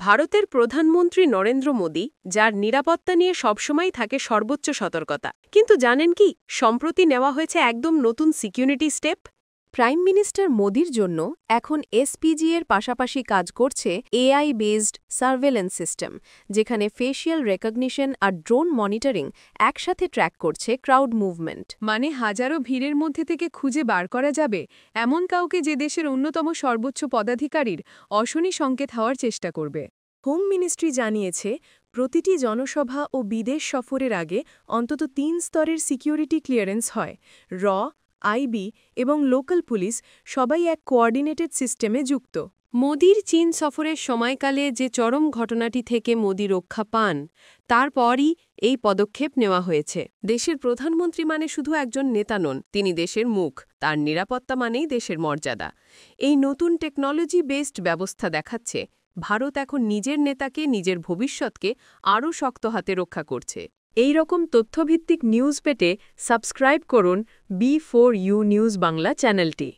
ভারতের প্রধানমন্ত্রী নরেন্দ্র মোদী, যার নিরাপত্তা নিয়ে সবসময় থাকে সর্বোচ্চ সতর্কতা, কিন্তু জানেন কি, সম্প্রতি নেওয়া হয়েছে একদম নতুন সিকিউরিটি স্টেপ। প্রাইম মিনিস্টার মোদির জন্য এখন এসপিজি এর পাশাপাশি কাজ করছে এআই বেসড সার্ভেলেন্স সিস্টেম, যেখানে ফেশিয়াল রেকগনিশন আর ড্রোন মনিটরিং একসাথে ট্র্যাক করছে ক্রাউড মুভমেন্ট। মানে হাজারো ভিড়ের মধ্যে থেকে খুঁজে বার করা যাবে এমন কাউকে, যে দেশের অন্যতম সর্বোচ্চ পদাধিকারীর অশনি সংকেত হওয়ার চেষ্টা করবে। হোম মিনিস্ট্রি জানিয়েছে, প্রতিটি জনসভা ও বিদেশ সফরের আগে অন্তত ৩ স্তরের সিকিউরিটি ক্লিয়ারেন্স হয়। র, আইবি এবং লোকাল পুলিশ সবাই এক কোঅর্ডিনেটেড সিস্টেমে যুক্ত। মোদির চীন সফরের সময়কালে যে চরম ঘটনাটি থেকে মোদি রক্ষা পান, তারপরই এই পদক্ষেপ নেওয়া হয়েছে। দেশের প্রধানমন্ত্রী মানে শুধু একজন নেতা নন, তিনি দেশের মুখ। তার নিরাপত্তা মানেই দেশের মর্যাদা। এই নতুন টেকনোলজি বেসড ব্যবস্থা দেখাচ্ছে ভারত এখন নিজের নেতাকে, নিজের ভবিষ্যৎকে আরও শক্ত হাতে রক্ষা করছে। এই রকম তথ্যভিত্তিক নিউজ পেতে সাবস্ক্রাইব করুন B4U নিউজ বাংলা চ্যানেলটি।